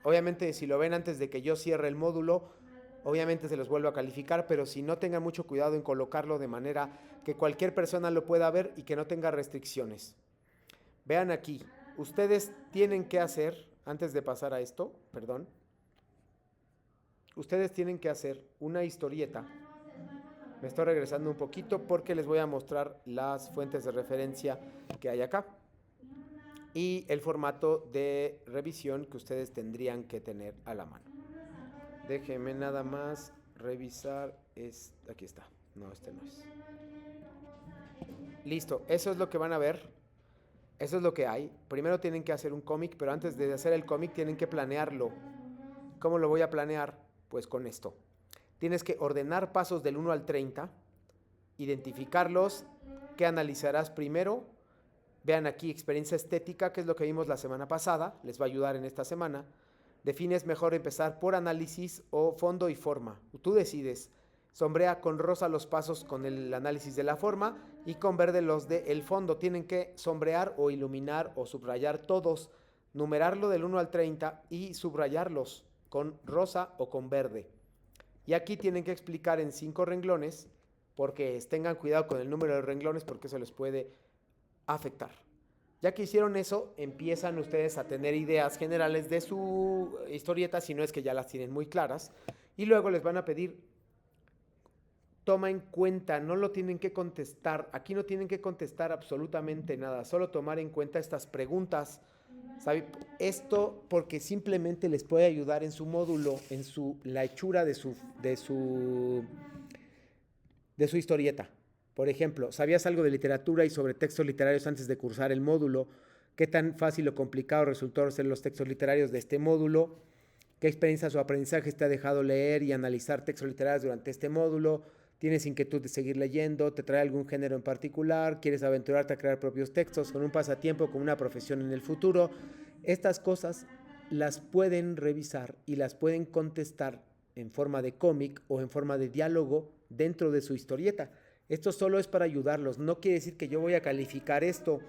Obviamente, si lo ven antes de que yo cierre el módulo, obviamente se los vuelvo a calificar, pero si no, tengan mucho cuidado en colocarlo de manera que cualquier persona lo pueda ver y que no tenga restricciones. Vean aquí, ustedes tienen que hacer, antes de pasar a esto, perdón, ustedes tienen que hacer una historieta. Me estoy regresando un poquito porque les voy a mostrar las fuentes de referencia que hay acá y el formato de revisión que ustedes tendrían que tener a la mano. Déjenme nada más revisar. Aquí está. No, este no es. Listo, eso es lo que van a ver. Eso es lo que hay. Primero tienen que hacer un cómic, pero antes de hacer el cómic tienen que planearlo. ¿Cómo lo voy a planear? Pues con esto. Tienes que ordenar pasos del 1 al 30, identificarlos, qué analizarás primero. Vean aquí experiencia estética, que es lo que vimos la semana pasada, les va a ayudar en esta semana. Defines mejor empezar por análisis o fondo y forma. Tú decides. Sombrea con rosa los pasos con el análisis de la forma y con verde los del fondo. Tienen que sombrear o iluminar o subrayar todos, numerarlo del 1 al 30 y subrayarlos con rosa o con verde. Y aquí tienen que explicar en 5 renglones, porque tengan cuidado con el número de renglones porque eso les puede afectar. Ya que hicieron eso, empiezan ustedes a tener ideas generales de su historieta, si no es que ya las tienen muy claras, y luego les van a pedir, toma en cuenta, no lo tienen que contestar, aquí no tienen que contestar absolutamente nada, solo tomar en cuenta estas preguntas. ¿Sabe? Esto porque simplemente les puede ayudar en su módulo, en la hechura de su historieta. Por ejemplo, ¿sabías algo de literatura y sobre textos literarios antes de cursar el módulo? ¿Qué tan fácil o complicado resultó ser los textos literarios de este módulo? ¿Qué experiencias o aprendizajes te ha dejado leer y analizar textos literarios durante este módulo? ¿Tienes inquietud de seguir leyendo? ¿Te trae algún género en particular? ¿Quieres aventurarte a crear propios textos con un pasatiempo, con una profesión en el futuro? Estas cosas las pueden revisar y las pueden contestar en forma de cómic o en forma de diálogo dentro de su historieta. Esto solo es para ayudarlos. No quiere decir que yo voy a calificar esto.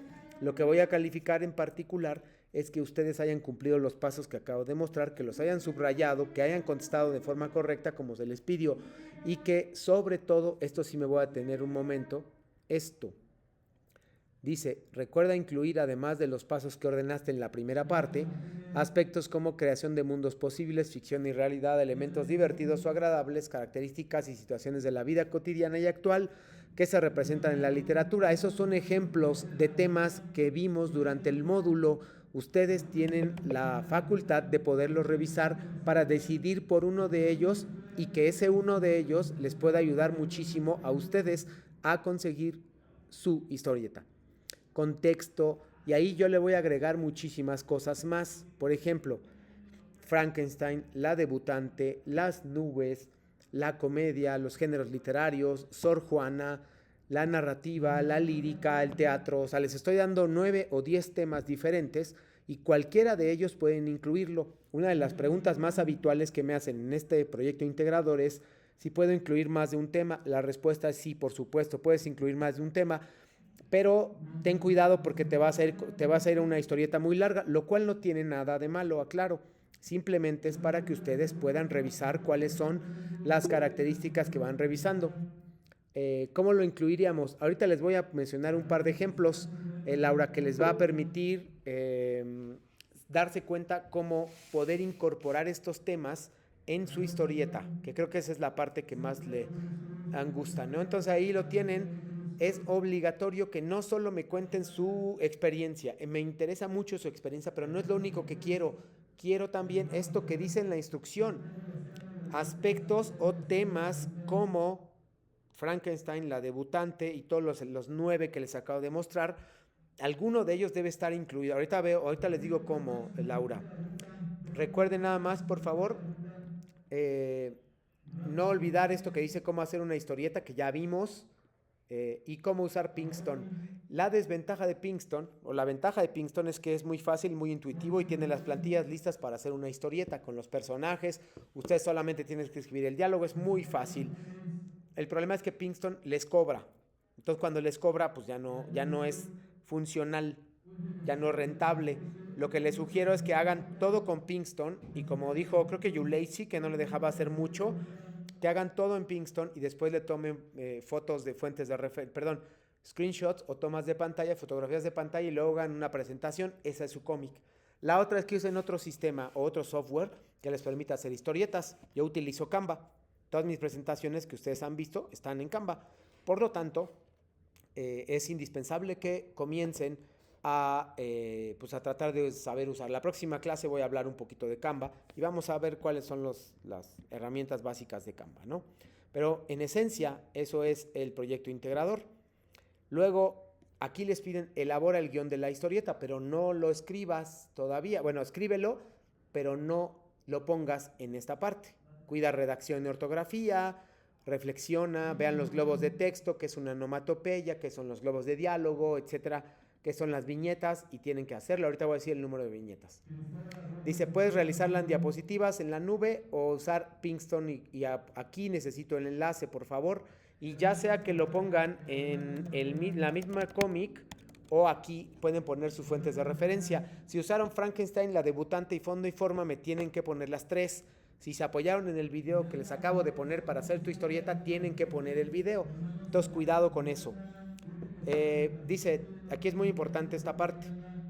Lo que voy a calificar en particular es que ustedes hayan cumplido los pasos que acabo de mostrar, que los hayan subrayado, que hayan contestado de forma correcta como se les pidió y que sobre todo, esto sí me voy a detener un momento, esto dice, recuerda incluir además de los pasos que ordenaste en la primera parte, aspectos como creación de mundos posibles, ficción y realidad, elementos divertidos o agradables, características y situaciones de la vida cotidiana y actual que se representan en la literatura. Esos son ejemplos de temas que vimos durante el módulo. ustedes tienen la facultad de poderlos revisar para decidir por uno de ellos y que ese uno de ellos les pueda ayudar muchísimo a ustedes a conseguir su historieta. Contexto, y ahí yo le voy a agregar muchísimas cosas más. Por ejemplo, Frankenstein, la debutante, las nubes, la comedia, los géneros literarios, Sor Juana, la narrativa, la lírica, el teatro. O sea, les estoy dando 9 o 10 temas diferentes y cualquiera de ellos pueden incluirlo. Una de las preguntas más habituales que me hacen en este proyecto integrador es si puedo incluir más de un tema. La respuesta es sí, por supuesto, puedes incluir más de un tema, pero ten cuidado porque te vas a ir a una historieta muy larga, lo cual no tiene nada de malo, aclaro. Simplemente es para que ustedes puedan revisar cuáles son las características que van revisando. ¿Cómo lo incluiríamos? Ahorita les voy a mencionar un par de ejemplos, Laura, que les va a permitir darse cuenta cómo poder incorporar estos temas en su historieta, que creo que esa es la parte que más le gusta, ¿no? Entonces ahí lo tienen. Es obligatorio que no solo me cuenten su experiencia, me interesa mucho su experiencia, pero no es lo único que quiero. Quiero también esto que dice en la instrucción, aspectos o temas como Frankenstein, la debutante y todos los 9 que les acabo de mostrar. Alguno de ellos debe estar incluido. Ahorita les digo cómo, Laura. Recuerden nada más, por favor, no olvidar esto que dice cómo hacer una historieta, que ya vimos. Y cómo usar Pinkston. La desventaja de Pinkston, o la ventaja de Pinkston, es que es muy fácil, muy intuitivo y tiene las plantillas listas para hacer una historieta con los personajes. Ustedes solamente tienen que escribir el diálogo, es muy fácil. El problema es que Pinkston les cobra. Entonces cuando les cobra, pues ya no es funcional, ya no es rentable. Lo que les sugiero es que hagan todo con Pinkston y como dijo, creo que Yulacy, que no le dejaba hacer mucho, que hagan todo en Pinkston y después le tomen fotos de fuentes de referencia, screenshots o tomas de pantalla, fotografías de pantalla y luego hagan una presentación. Esa es su cómic. La otra es que usen otro sistema o otro software que les permita hacer historietas. Yo utilizo Canva. Todas mis presentaciones que ustedes han visto están en Canva. Por lo tanto, es indispensable que comiencen a tratar de saber usar. La próxima clase voy a hablar un poquito de Canva y vamos a ver cuáles son las herramientas básicas de Canva, ¿no? Pero en esencia, eso es el proyecto integrador. Luego, aquí les piden elabora el guión de la historieta, pero no lo escribas todavía. Bueno, escríbelo, pero no lo pongas en esta parte. Cuida redacción y ortografía, reflexiona, vean los globos de texto, que es una onomatopeya, que son los globos de diálogo, etcétera, que son las viñetas y tienen que hacerlo. Ahorita voy a decir el número de viñetas. Dice, puedes realizarla en diapositivas en la nube o usar Pinkston y aquí necesito el enlace, por favor. Y ya sea que lo pongan en la misma cómic o aquí pueden poner sus fuentes de referencia. Si usaron Frankenstein, la debutante y fondo y forma, me tienen que poner las 3. Si se apoyaron en el video que les acabo de poner para hacer tu historieta, tienen que poner el video. Entonces, cuidado con eso. Dice, aquí es muy importante esta parte.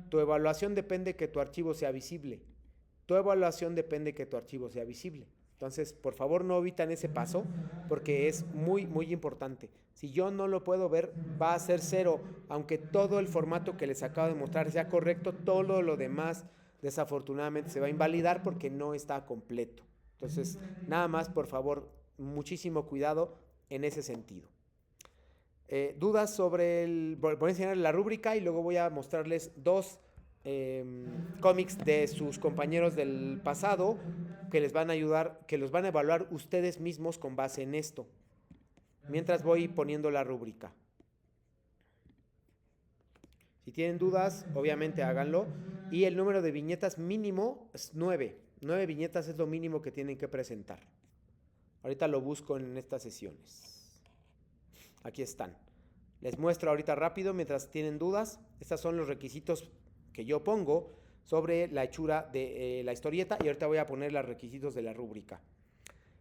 Tu evaluación depende que tu archivo sea visible. Tu evaluación depende que tu archivo sea visible. Entonces, por favor, no omitan ese paso porque es muy, muy importante. Si yo no lo puedo ver, va a ser 0. Aunque todo el formato que les acabo de mostrar sea correcto, todo lo demás desafortunadamente se va a invalidar porque no está completo. Entonces, nada más, por favor, muchísimo cuidado en ese sentido. Dudas sobre voy a enseñar la rúbrica y luego voy a mostrarles 2 cómics de sus compañeros del pasado que les van a ayudar, que los van a evaluar ustedes mismos con base en esto. Mientras voy poniendo la rúbrica. Si tienen dudas, obviamente háganlo. Y el número de viñetas mínimo es 9. 9 viñetas es lo mínimo que tienen que presentar. Ahorita lo busco en estas sesiones. Aquí están. Les muestro ahorita rápido mientras tienen dudas. Estos son los requisitos que yo pongo sobre la hechura de la historieta y ahorita voy a poner los requisitos de la rúbrica.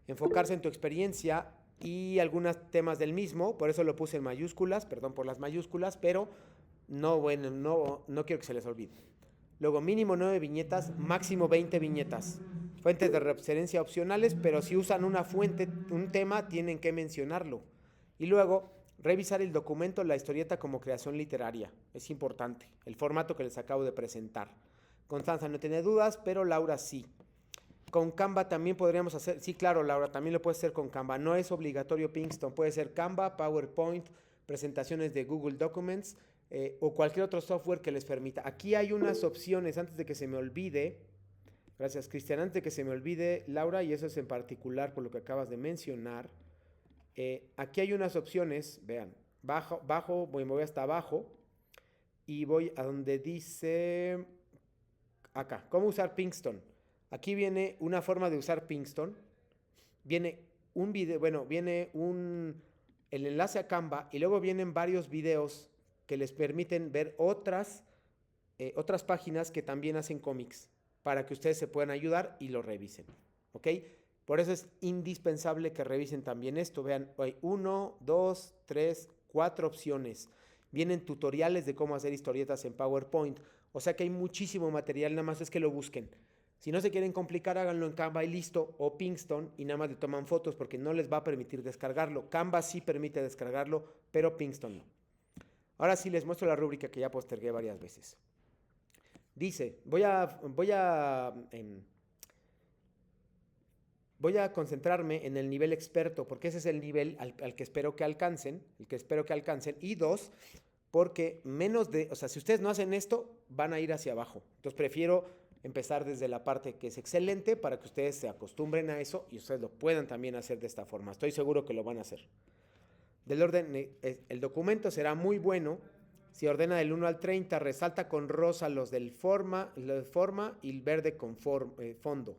Enfocarse en tu experiencia y algunos temas del mismo, por eso lo puse en mayúsculas, perdón por las mayúsculas, pero no quiero que se les olvide. Luego mínimo 9 viñetas, máximo 20 viñetas. Fuentes de referencia opcionales, pero si usan una fuente, un tema, tienen que mencionarlo. Y luego, revisar el documento, la historieta como creación literaria. Es importante. El formato que les acabo de presentar. Constanza no tiene dudas, pero Laura sí. Con Canva también podríamos hacer, sí, claro, Laura, también lo puedes hacer con Canva. No es obligatorio Pinkston, puede ser Canva, PowerPoint, presentaciones de Google Documents o cualquier otro software que les permita. Aquí hay unas opciones, antes de que se me olvide, gracias Cristian, antes de que se me olvide, Laura, y eso es en particular por lo que acabas de mencionar, aquí hay unas opciones, vean, me voy hasta abajo y voy a donde dice, acá, ¿cómo usar Pinkston? Aquí viene una forma de usar Pinkston. Viene un video, bueno, el enlace a Canva y luego vienen varios videos que les permiten ver otras páginas que también hacen cómics para que ustedes se puedan ayudar y lo revisen. ¿Ok? Por eso es indispensable que revisen también esto. Vean, hay 1, 2, 3, 4 opciones. Vienen tutoriales de cómo hacer historietas en PowerPoint. O sea que hay muchísimo material, nada más es que lo busquen. Si no se quieren complicar, háganlo en Canva y listo, o Pinkston, y nada más le toman fotos porque no les va a permitir descargarlo. Canva sí permite descargarlo, pero Pinkston no. Ahora sí les muestro la rúbrica que ya postergué varias veces. Dice, voy a concentrarme en el nivel experto, porque ese es el nivel al que espero que alcancen, y 2, porque si ustedes no hacen esto, van a ir hacia abajo. Entonces prefiero empezar desde la parte que es excelente para que ustedes se acostumbren a eso y ustedes lo puedan también hacer de esta forma. Estoy seguro que lo van a hacer. El documento será muy bueno si ordena del 1 al 30, resalta con rosa los de forma y el verde con fondo.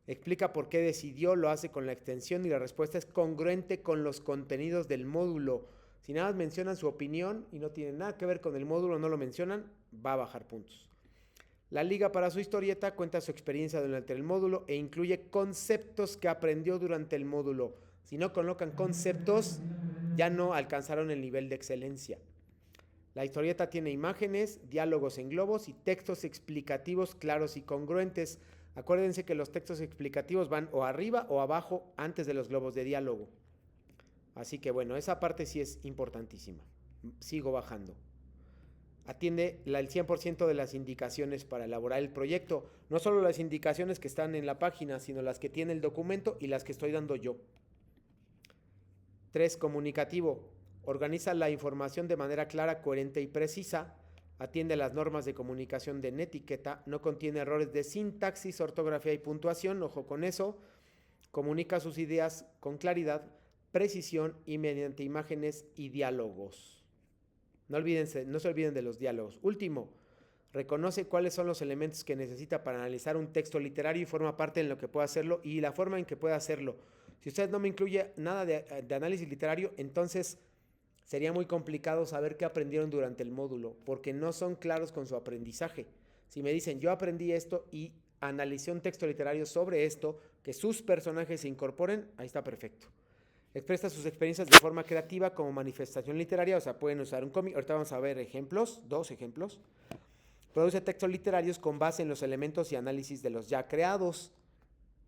Explica por qué decidió, lo hace con la extensión y la respuesta es congruente con los contenidos del módulo. Si nada más mencionan su opinión y no tiene nada que ver con el módulo, no lo mencionan, va a bajar puntos. La liga para su historieta cuenta su experiencia durante el módulo e incluye conceptos que aprendió durante el módulo. Si no colocan conceptos, ya no alcanzaron el nivel de excelencia. La historieta tiene imágenes, diálogos en globos y textos explicativos claros y congruentes. Acuérdense que los textos explicativos van o arriba o abajo antes de los globos de diálogo. Así que bueno, esa parte sí es importantísima. Sigo bajando. Atiende el 100% de las indicaciones para elaborar el proyecto. No solo las indicaciones que están en la página, sino las que tiene el documento y las que estoy dando yo. 3. Comunicativo. Organiza la información de manera clara, coherente y precisa. Atiende las normas de comunicación de Netiqueta. No contiene errores de sintaxis, ortografía y puntuación. Ojo con eso. Comunica sus ideas con claridad, precisión y mediante imágenes y diálogos. No se olviden de los diálogos. Último, reconoce cuáles son los elementos que necesita para analizar un texto literario y forma parte en lo que puede hacerlo y la forma en que puede hacerlo. Si usted no me incluye nada de análisis literario, entonces sería muy complicado saber qué aprendieron durante el módulo, porque no son claros con su aprendizaje. Si me dicen, yo aprendí esto y analicé un texto literario sobre esto, que sus personajes se incorporen, ahí está perfecto. Expresa sus experiencias de forma creativa como manifestación literaria, o sea, pueden usar un cómic. Ahorita vamos a ver ejemplos, 2 ejemplos. Produce textos literarios con base en los elementos y análisis de los ya creados.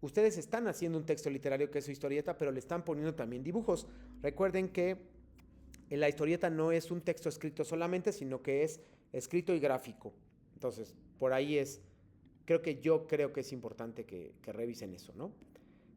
Ustedes están haciendo un texto literario que es su historieta, pero le están poniendo también dibujos. Recuerden que la historieta no es un texto escrito solamente, sino que es escrito y gráfico. Entonces, por ahí creo que es importante que revisen eso, ¿no?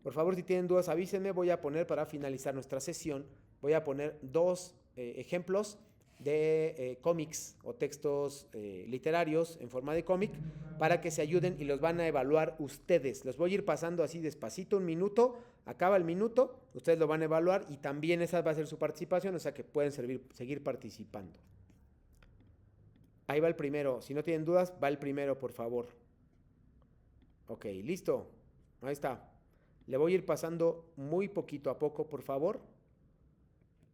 Por favor, si tienen dudas, avísenme. Voy a poner, para finalizar nuestra sesión, voy a poner 2 ejemplos de cómics o textos literarios en forma de cómic para que se ayuden y los van a evaluar ustedes. Los voy a ir pasando así despacito, 1 minuto, acaba el minuto, ustedes lo van a evaluar y también esa va a ser su participación, o sea que pueden seguir participando. Ahí va el primero. Si no tienen dudas, va el primero, por favor. Ok, listo. Ahí está. Le voy a ir pasando muy poquito a poco, por favor.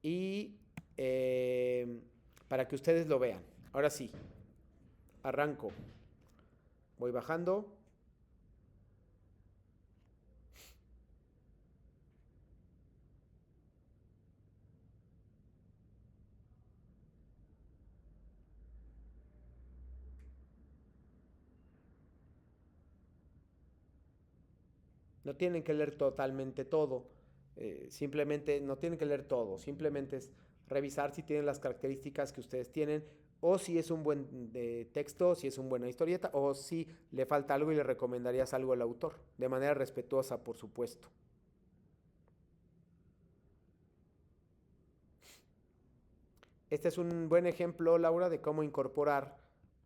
Y para que ustedes lo vean. Ahora sí. Arranco. Voy bajando. No tienen que leer totalmente todo. Simplemente no tienen que leer todo. Simplemente es revisar si tienen las características que ustedes tienen. o si es un buen texto, si es una buena historieta, o si le falta algo y le recomendarías algo al autor, de manera respetuosa, por supuesto. Este es un buen ejemplo, Laura, de cómo incorporar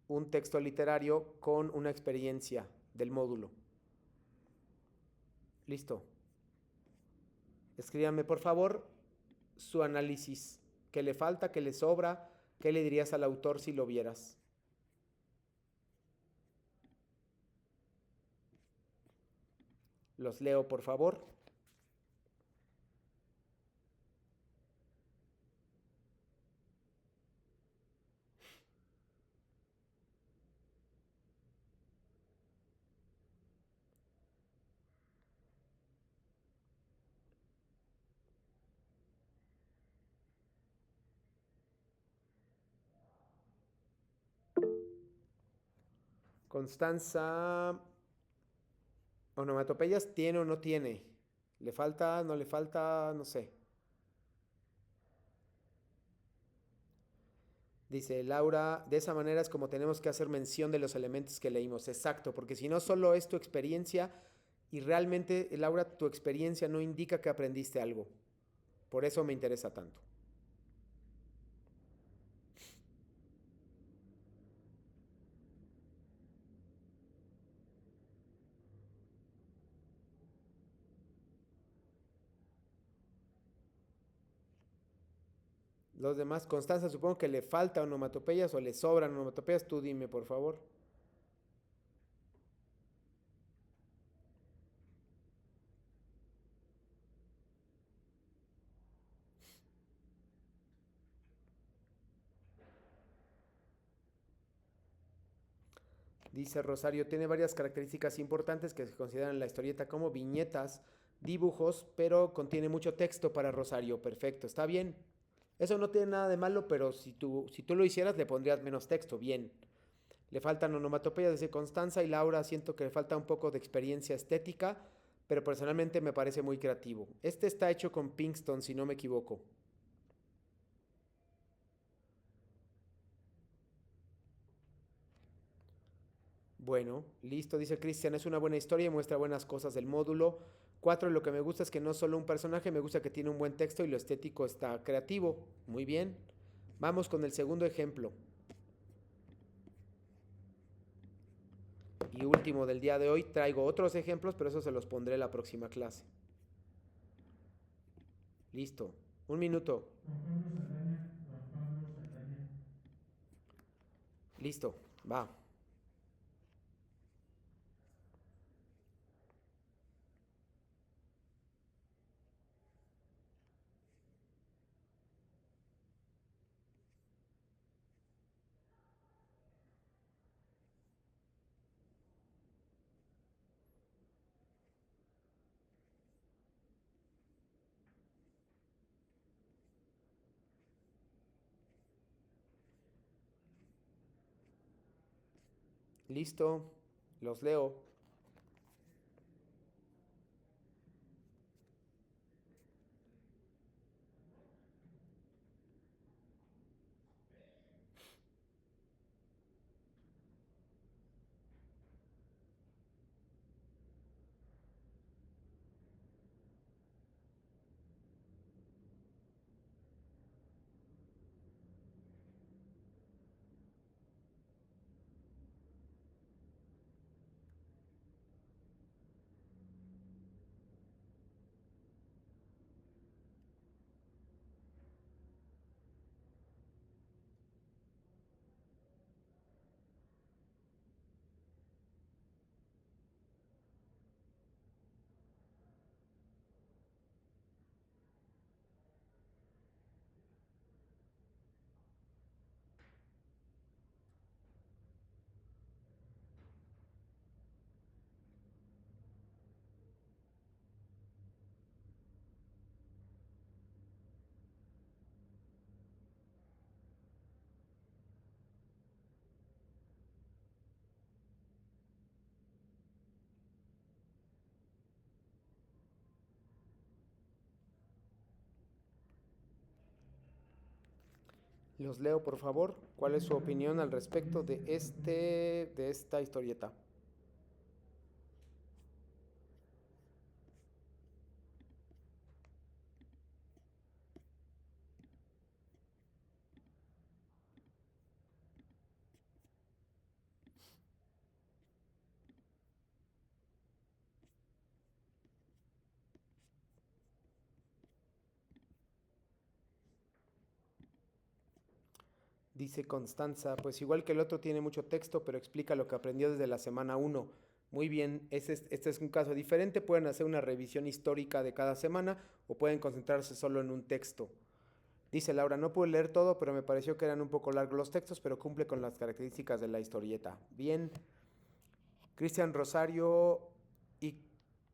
un texto literario con una experiencia del módulo. Listo. Escríbanme, por favor, su análisis. ¿Qué le falta? ¿Qué le sobra? ¿Qué le dirías al autor si lo vieras? Los leo, por favor. Constanza, onomatopeyas, ¿tiene o no tiene? ¿Le falta? ¿No le falta? No sé. Dice Laura, de esa manera es como tenemos que hacer mención de los elementos que leímos. Exacto, porque si no solo es tu experiencia y realmente, Laura, tu experiencia no indica que aprendiste algo. Por eso me interesa tanto. Los demás, Constanza, supongo que le falta onomatopeyas o le sobran onomatopeyas. Tú dime, por favor. Dice Rosario, tiene varias características importantes que se consideran en la historieta como viñetas, dibujos, pero contiene mucho texto para Rosario. Perfecto, está bien. Eso no tiene nada de malo, pero si tú lo hicieras le pondrías menos texto. Bien. Le faltan onomatopeyas, dice Constanza, y Laura siento que le falta un poco de experiencia estética, pero personalmente me parece muy creativo. Este está hecho con Pinkston, si no me equivoco. Bueno, listo, dice Cristian, es una buena historia y muestra buenas cosas del módulo. 4. Lo que me gusta es que no es solo un personaje, me gusta que tiene un buen texto y lo estético está creativo. Muy bien. Vamos con el segundo ejemplo. Y último del día de hoy, traigo otros ejemplos, pero eso se los pondré en la próxima clase. Listo. Un minuto. Listo. Va. Listo. Los leo. Los leo, por favor. ¿Cuál es su opinión al respecto de esta historieta? Dice Constanza, pues igual que el otro tiene mucho texto, pero explica lo que aprendió desde la semana 1. Muy bien, este es un caso diferente, pueden hacer una revisión histórica de cada semana o pueden concentrarse solo en un texto. Dice Laura, no pude leer todo, pero me pareció que eran un poco largos los textos, pero cumple con las características de la historieta. Bien. Cristian Rosario y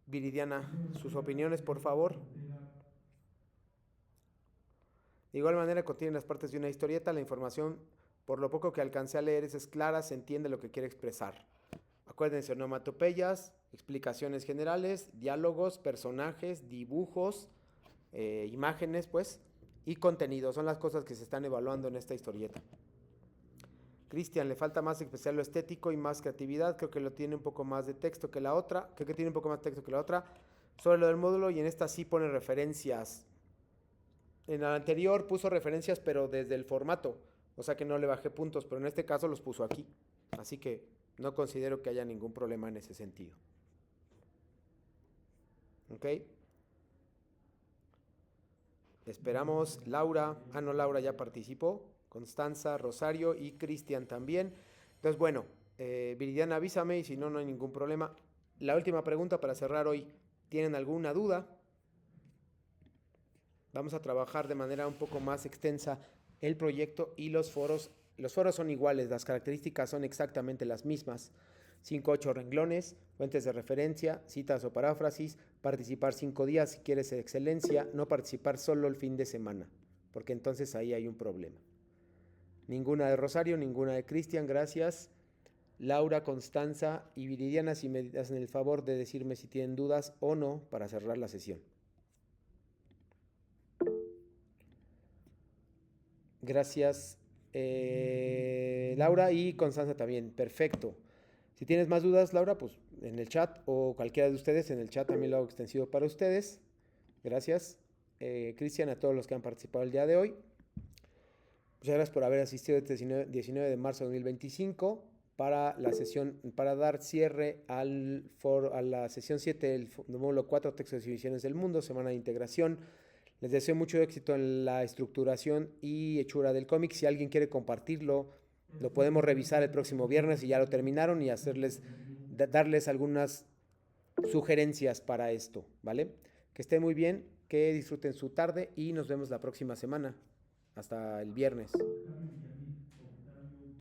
Viridiana, sus opiniones, por favor. De igual manera, contienen las partes de una historieta, la información, por lo poco que alcancé a leer, es clara, se entiende lo que quiere expresar. Acuérdense, onomatopeyas, explicaciones generales, diálogos, personajes, dibujos, imágenes, pues, y contenido. Son las cosas que se están evaluando en esta historieta. Cristian, le falta más expresar lo estético y más creatividad. Creo que lo tiene un poco más de texto que la otra. Creo que tiene un poco más de texto que la otra. Sobre lo del módulo, y en esta sí pone referencias. En la anterior puso referencias, pero desde el formato. O sea que no le bajé puntos, pero en este caso los puso aquí. Así que no considero que haya ningún problema en ese sentido. ¿Ok? Esperamos Laura. Ah, no, Laura ya participó. Constanza, Rosario y Cristian también. Entonces, bueno, Viridiana, avísame y si no, no hay ningún problema. La última pregunta para cerrar hoy. ¿Tienen alguna duda? Vamos a trabajar de manera un poco más extensa el proyecto y los foros. Los foros son iguales, las características son exactamente las mismas. 5 8 renglones, fuentes de referencia, citas o paráfrasis, participar 5 días si quieres excelencia, no participar solo el fin de semana, porque entonces ahí hay un problema. Ninguna de Rosario, ninguna de Cristian, gracias. Laura, Constanza y Viridiana, si me hacen el favor de decirme si tienen dudas o no para cerrar la sesión. Gracias, Laura, y Constanza también. Perfecto. Si tienes más dudas, Laura, pues en el chat o cualquiera de ustedes en el chat también lo hago extensivo para ustedes. Gracias. Cristian, a todos los que han participado el día de hoy. Muchas gracias por haber asistido este 19 de marzo de 2025 para la sesión, para dar cierre a la sesión 7 del módulo 4, textos y visiones del mundo, semana de integración. Les deseo mucho éxito en la estructuración y hechura del cómic. Si alguien quiere compartirlo, lo podemos revisar el próximo viernes y ya lo terminaron y darles algunas sugerencias para esto, ¿vale? Que estén muy bien, que disfruten su tarde y nos vemos la próxima semana. Hasta el viernes.